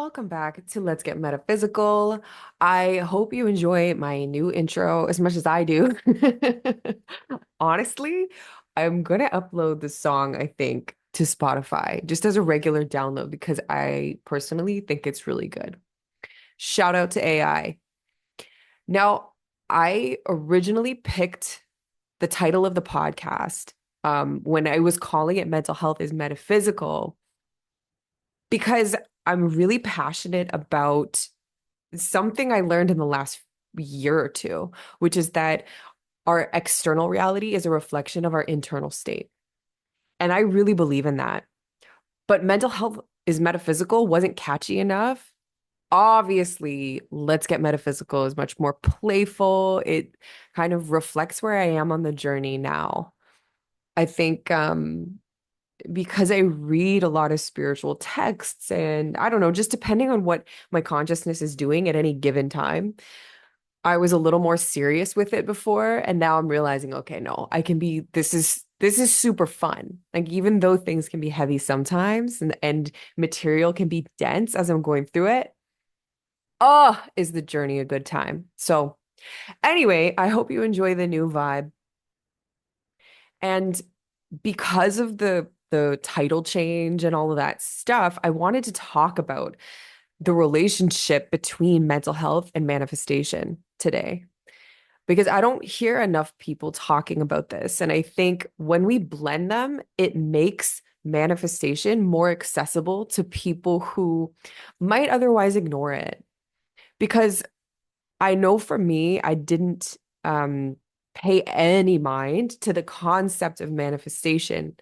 Welcome back to Let's Get Metaphysical. I hope you enjoy my new intro as much as I do. Honestly, I'm gonna upload the song, I think, to Spotify just as a regular download because I personally think it's really good. Shout out to AI. Now, I originally picked the title of the podcast when I was calling it Mental Health is Metaphysical because I'm really passionate about something I learned in the last year or two, which is that our external reality is a reflection of our internal state. And I really believe in that. But mental health is metaphysical wasn't catchy enough. Obviously, Let's Get Metaphysical is much more playful. It kind of reflects where I am on the journey now. I think because I read a lot of spiritual texts and I don't know, just depending on what my consciousness is doing at any given time, I was a little more serious with it before, and now I'm realizing, okay, no, I can be, this is super fun. Like even though things can be heavy sometimes and material can be dense as I'm going through it, oh, is the journey a good time? So anyway, I hope you enjoy the new vibe. And because of the title change and all of that stuff, I wanted to talk about the relationship between mental health and manifestation today, because I don't hear enough people talking about this. And I think when we blend them, it makes manifestation more accessible to people who might otherwise ignore it. Because I know for me, I didn't pay any mind to the concept of manifestation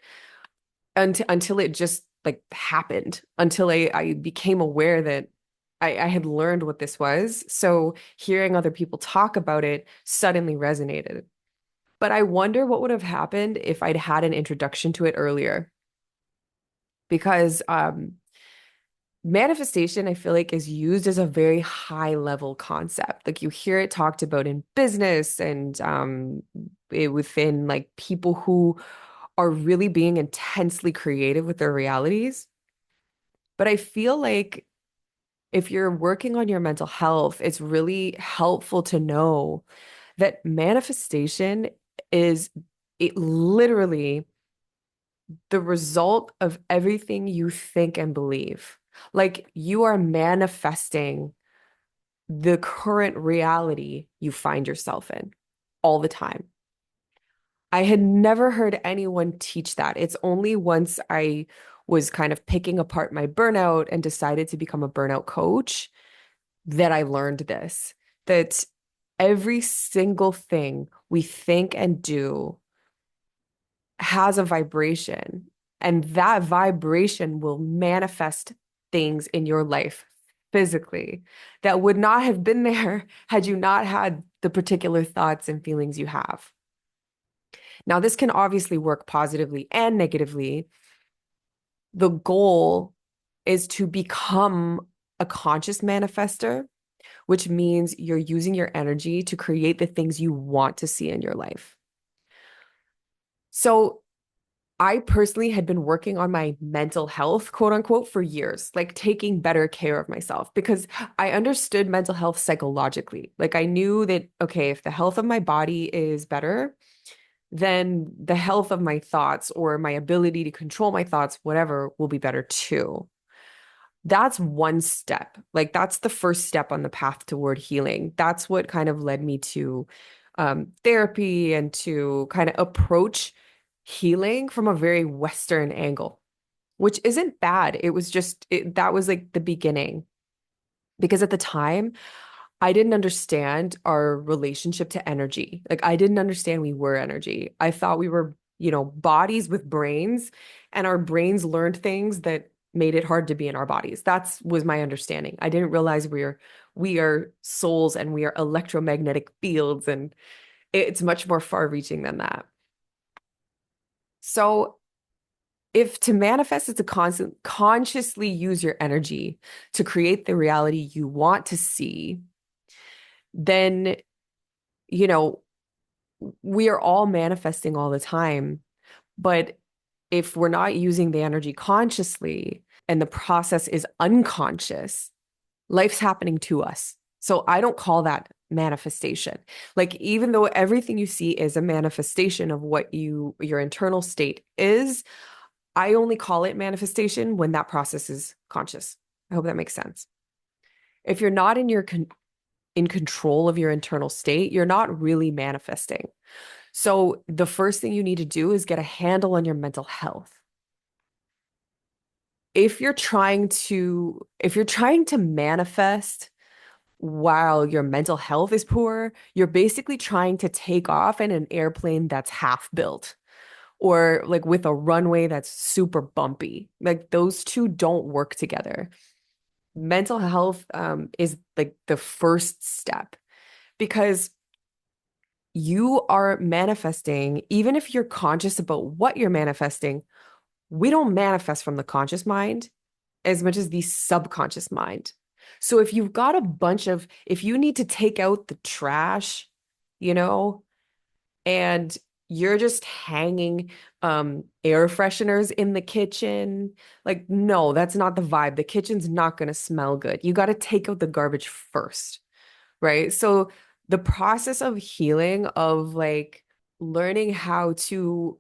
until it just like happened, until I became aware that I had learned what this was. So hearing other people talk about it suddenly resonated. But I wonder what would have happened if I'd had an introduction to it earlier. Because manifestation, I feel like, is used as a very high level concept. Like you hear it talked about in business and within like people who are really being intensely creative with their realities. But I feel like if you're working on your mental health, it's really helpful to know that manifestation is it literally the result of everything you think and believe. Like you are manifesting the current reality you find yourself in all the time. I had never heard anyone teach that. It's only once I was kind of picking apart my burnout and decided to become a burnout coach that I learned this, that every single thing we think and do has a vibration, and that vibration will manifest things in your life physically that would not have been there had you not had the particular thoughts and feelings you have. Now, this can obviously work positively and negatively. The goal is to become a conscious manifester, which means you're using your energy to create the things you want to see in your life. So, I personally had been working on my mental health, quote unquote, for years, like taking better care of myself because I understood mental health psychologically. Like I knew that, okay, if the health of my body is better, then the health of my thoughts or my ability to control my thoughts, whatever, will be better too. That's one step. Like that's the first step on the path toward healing. That's what kind of led me to therapy and to kind of approach healing from a very Western angle, which isn't bad. It was just that was like the beginning. Because at the time, I didn't understand our relationship to energy. Like I didn't understand we were energy. I thought we were, bodies with brains, and our brains learned things that made it hard to be in our bodies. That's was my understanding. I didn't realize we are souls and we are electromagnetic fields, and it's much more far-reaching than that. So if to manifest is to consciously use your energy to create the reality you want to see, then you know we are all manifesting all the time, but if we're not using the energy consciously and the process is unconscious, life's happening to us. So I don't call that manifestation. Like even though everything you see is a manifestation of what your internal state is, I only call it manifestation when that process is conscious. I hope that makes sense. If you're not in control of your internal state, you're not really manifesting. So the first thing you need to do is get a handle on your mental health. If you're trying to manifest while your mental health is poor, you're basically trying to take off in an airplane that's half built or like with a runway that's super bumpy. Like those two don't work together. Mental health is like the first step because you are manifesting, even if you're conscious about what you're manifesting, we don't manifest from the conscious mind as much as the subconscious mind. So if you've got if you need to take out the trash, you know, and you're just hanging air fresheners in the kitchen, like, no, that's not the vibe. The kitchen's not going to smell good. You got to take out the garbage first, right? So the process of healing, of like learning how to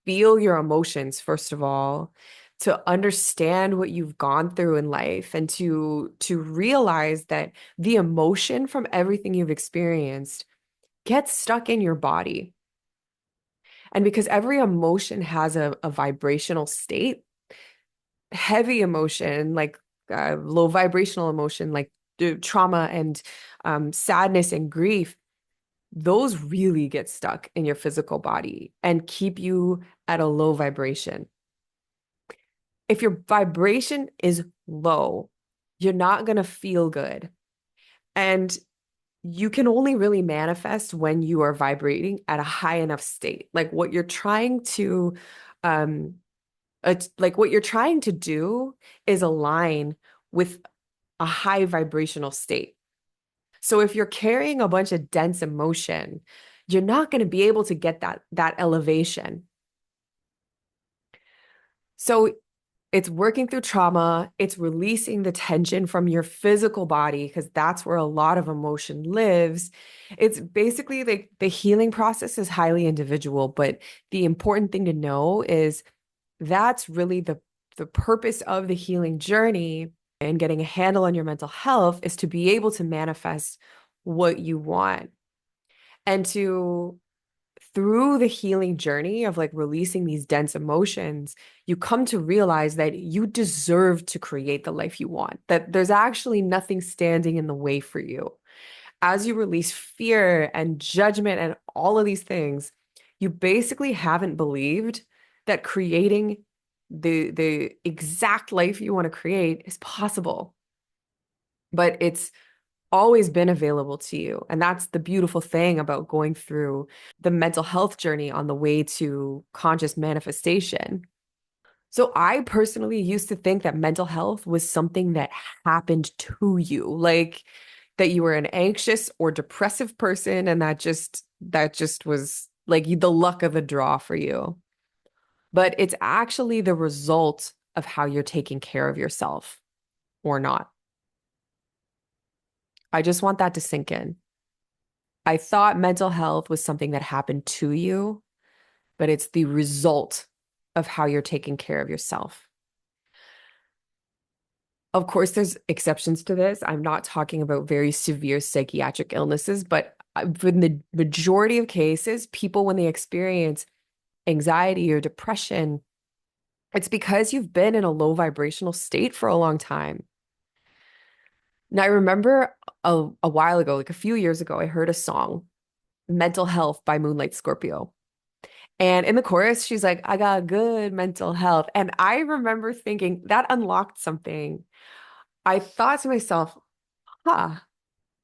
feel your emotions, first of all, to understand what you've gone through in life and to realize that the emotion from everything you've experienced gets stuck in your body. And because every emotion has a vibrational state, heavy emotion, like low vibrational emotion, like trauma and sadness and grief, those really get stuck in your physical body and keep you at a low vibration. If your vibration is low, you're not going to feel good. And you can only really manifest when you are vibrating at a high enough state. Um, like what you're trying to do is align with a high vibrational state. So if you're carrying a bunch of dense emotion, you're not going to be able to get that elevation. So it's working through trauma, it's releasing the tension from your physical body because that's where a lot of emotion lives. It's basically like the healing process is highly individual, but the important thing to know is that's really the purpose of the healing journey and getting a handle on your mental health is to be able to manifest what you want and to through the healing journey of like releasing these dense emotions, you come to realize that you deserve to create the life you want, that there's actually nothing standing in the way for you. As you release fear and judgment and all of these things, you basically haven't believed that creating the exact life you want to create is possible. But it's always been available to you. And that's the beautiful thing about going through the mental health journey on the way to conscious manifestation. So I personally used to think that mental health was something that happened to you, like that you were an anxious or depressive person and that just was like the luck of the draw for you. But it's actually the result of how you're taking care of yourself or not. I just want that to sink in. I thought mental health was something that happened to you, but it's the result of how you're taking care of yourself. Of course, there's exceptions to this. I'm not talking about very severe psychiatric illnesses, but in the majority of cases, people, when they experience anxiety or depression, it's because you've been in a low vibrational state for a long time. Now, I remember a while ago, like a few years ago, I heard a song, Mental Health by Moonlight Scorpio. And in the chorus, she's like, I got good mental health. And I remember thinking that unlocked something. I thought to myself, huh,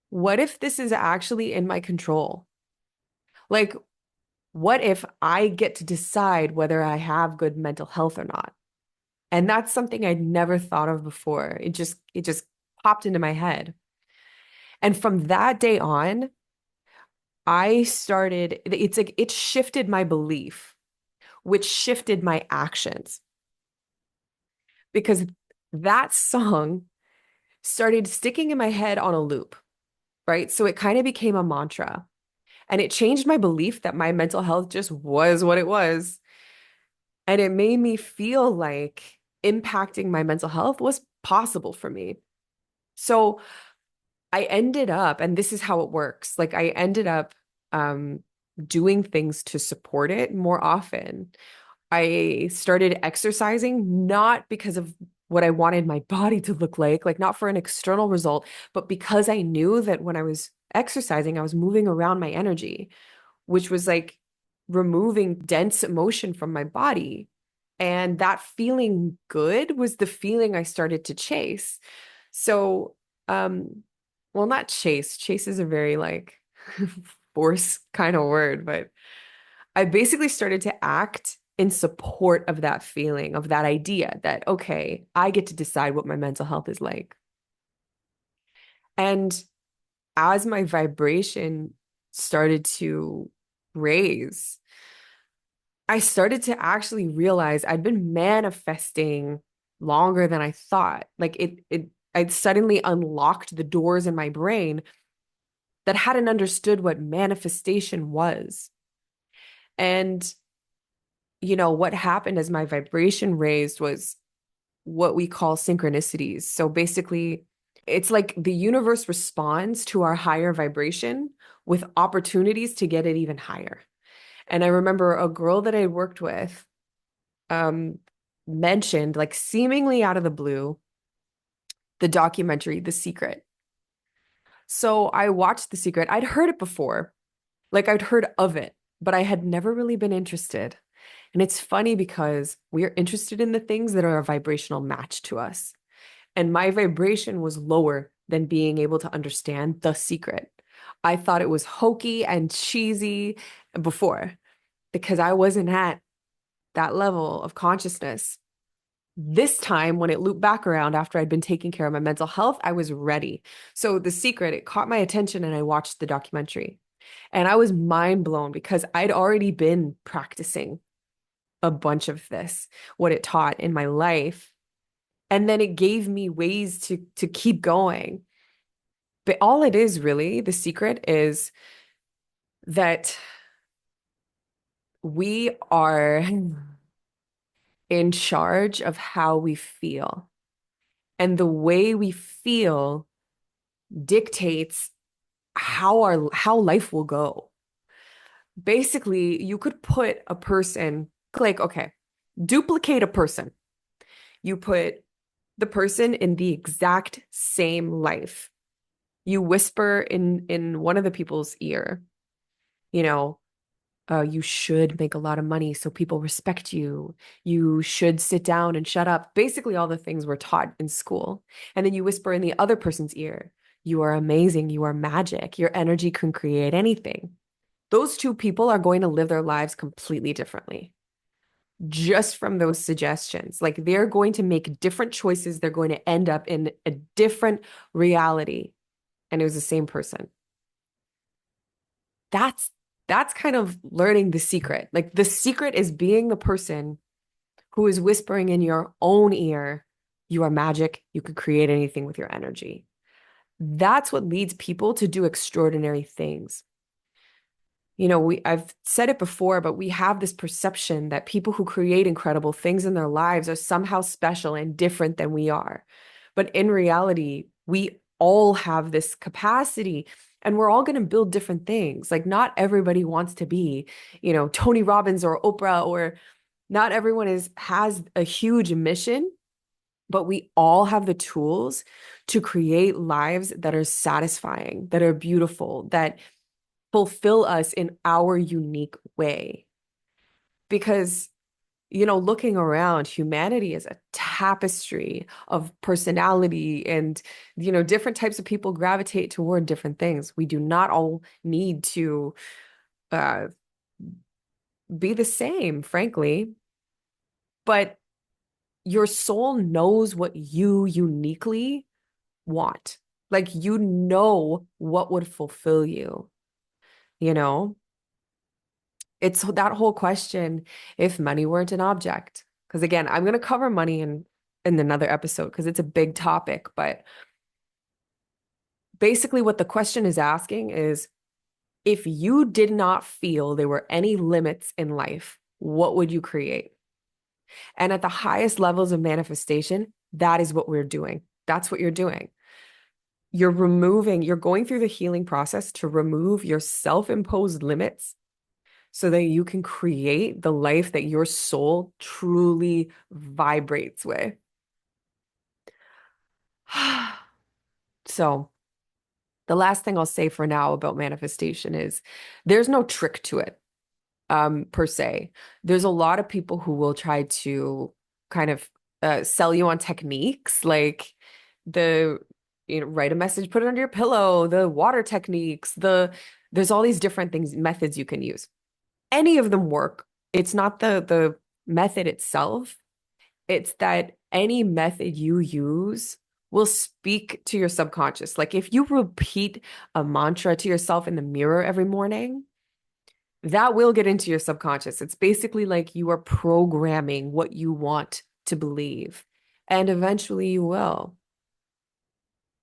what if this is actually in my control? Like, what if I get to decide whether I have good mental health or not? And that's something I'd never thought of before. It just popped into my head. And from that day on, it's like it shifted my belief. which shifted my actions because that song started sticking in my head on a loop, right? So it kind of became a mantra and it changed my belief that my mental health just was what it was. And it made me feel like impacting my mental health was possible for me. So I ended up, and this is how it works, like I ended up um, doing things to support it more often. I started exercising not because of what I wanted my body to look like not for an external result, but because I knew that when I was exercising, I was moving around my energy, which was like removing dense emotion from my body. And that feeling good was the feeling I started to chase. So, well, not chase. Chase is a very like force kind of word, but I basically started to act in support of that feeling, of that idea that, okay, I get to decide what my mental health is like. And as my vibration started to raise, I started to actually realize I'd been manifesting longer than I thought. Like I suddenly unlocked the doors in my brain that hadn't understood what manifestation was. And, what happened as my vibration raised was what we call synchronicities. So basically, it's like the universe responds to our higher vibration with opportunities to get it even higher. And I remember a girl that I worked with um, mentioned, like seemingly out of the blue, the documentary, The Secret. So I watched The Secret. I'd heard it before, like I'd heard of it, but I had never really been interested. And it's funny because we are interested in the things that are a vibrational match to us. And my vibration was lower than being able to understand The Secret. I thought it was hokey and cheesy before because I wasn't at that level of consciousness. This time, when it looped back around after I'd been taking care of my mental health, I was ready. So, The Secret, it caught my attention and I watched the documentary. And I was mind blown because I'd already been practicing a bunch of this, what it taught in my life. And then it gave me ways to keep going. But all it is really, The Secret is that we are in charge of how we feel. And the way we feel dictates how life will go. Basically, you could put a person, like, okay, duplicate a person. You put the person in the exact same life. You whisper in one of the people's ear, you know, you should make a lot of money so people respect you. You should sit down and shut up. Basically, all the things we're taught in school. And then you whisper in the other person's ear, you are amazing. You are magic. Your energy can create anything. Those two people are going to live their lives completely differently just from those suggestions. Like they're going to make different choices. They're going to end up in a different reality. And it was the same person. That's that's kind of learning the secret. Like the secret is being the person who is whispering in your own ear, you are magic. You could create anything with your energy. That's what leads people to do extraordinary things. I've said it before, but we have this perception that people who create incredible things in their lives are somehow special and different than we are. But in reality, we all have this capacity and we're all going to build different things. Like not everybody wants to be, Tony Robbins or Oprah, or not everyone has a huge mission, but we all have the tools to create lives that are satisfying, that are beautiful, that fulfill us in our unique way. Because, looking around, humanity is a tapestry of personality and, different types of people gravitate toward different things. We do not all need to uh, be the same, frankly, but your soul knows what you uniquely want. Like, what would fulfill you, you know? It's that whole question, if money weren't an object. Because again, I'm going to cover money in another episode because it's a big topic. But basically, what the question is asking is, if you did not feel there were any limits in life, what would you create? And at the highest levels of manifestation, that is what we're doing. That's what you're doing. You're going through the healing process to remove your self-imposed limits so that you can create the life that your soul truly vibrates with. So, the last thing I'll say for now about manifestation is there's no trick to it, per se. There's a lot of people who will try to kind of sell you on techniques like the, write a message, put it under your pillow, the water techniques, there's all these different things, methods you can use. Any of them work. It's not the method itself. It's that any method you use will speak to your subconscious. Like if you repeat a mantra to yourself in the mirror every morning, that will get into your subconscious. It's basically like you are programming what you want to believe, and eventually you will.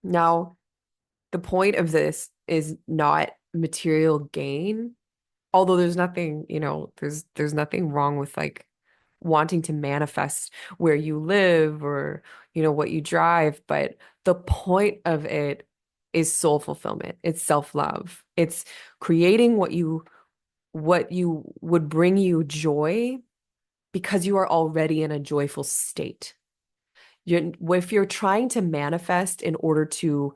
Now, the point of this is not material gain, although there's nothing, there's nothing wrong with like wanting to manifest where you live or, what you drive, but the point of it is soul fulfillment. It's self-love. It's creating what you would bring you joy because you are already in a joyful state. If you're trying to manifest in order to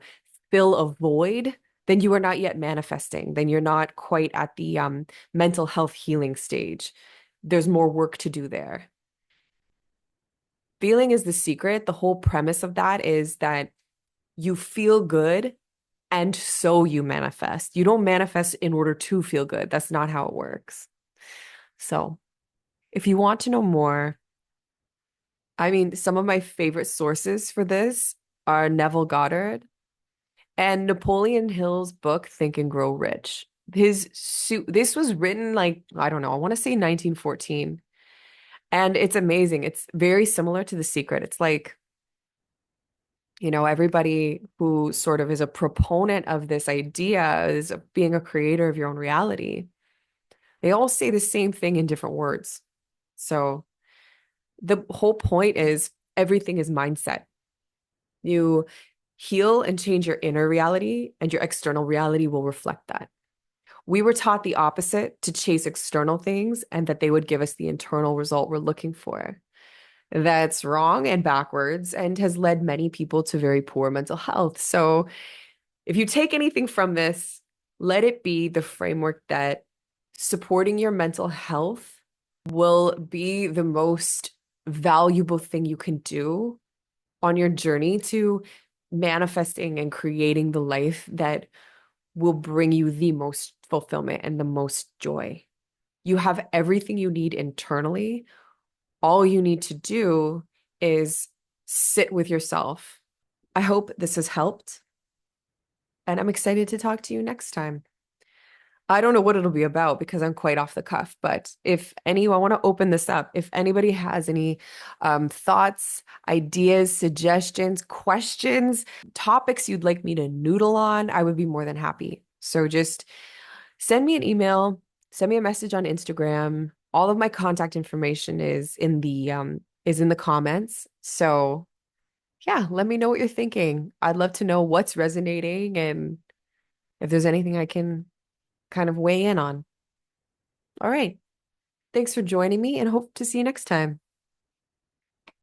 fill a void, then you are not yet manifesting. Then you're not quite at the mental health healing stage. There's more work to do there. Feeling is the secret. The whole premise of that is that you feel good and so you manifest. You don't manifest in order to feel good. That's not how it works. So, if you want to know more, I mean, some of my favorite sources for this are Neville Goddard and Napoleon Hill's book, Think and Grow Rich. This was written like, I don't know, I want to say 1914. And it's amazing. It's very similar to The Secret. It's like, everybody who sort of is a proponent of this idea is of being a creator of your own reality. They all say the same thing in different words. So the whole point is everything is mindset. You heal and change your inner reality, and your external reality will reflect that. We were taught the opposite, to chase external things and that they would give us the internal result we're looking for. That's wrong and backwards and has led many people to very poor mental health. So if you take anything from this, let it be the framework that supporting your mental health will be the most valuable thing you can do on your journey to manifesting and creating the life that will bring you the most fulfillment and the most joy. You have everything you need internally. All you need to do is sit with yourself. I hope this has helped, and I'm excited to talk to you next time. I don't know what it'll be about because I'm quite off the cuff, but if anyone, I want to open this up. If anybody has any thoughts, ideas, suggestions, questions, topics you'd like me to noodle on, I would be more than happy. So just send me an email, send me a message on Instagram. All of my contact information is in the comments. So yeah, let me know what you're thinking. I'd love to know what's resonating and if there's anything I can kind of weigh in on. All right. Thanks for joining me and hope to see you next time.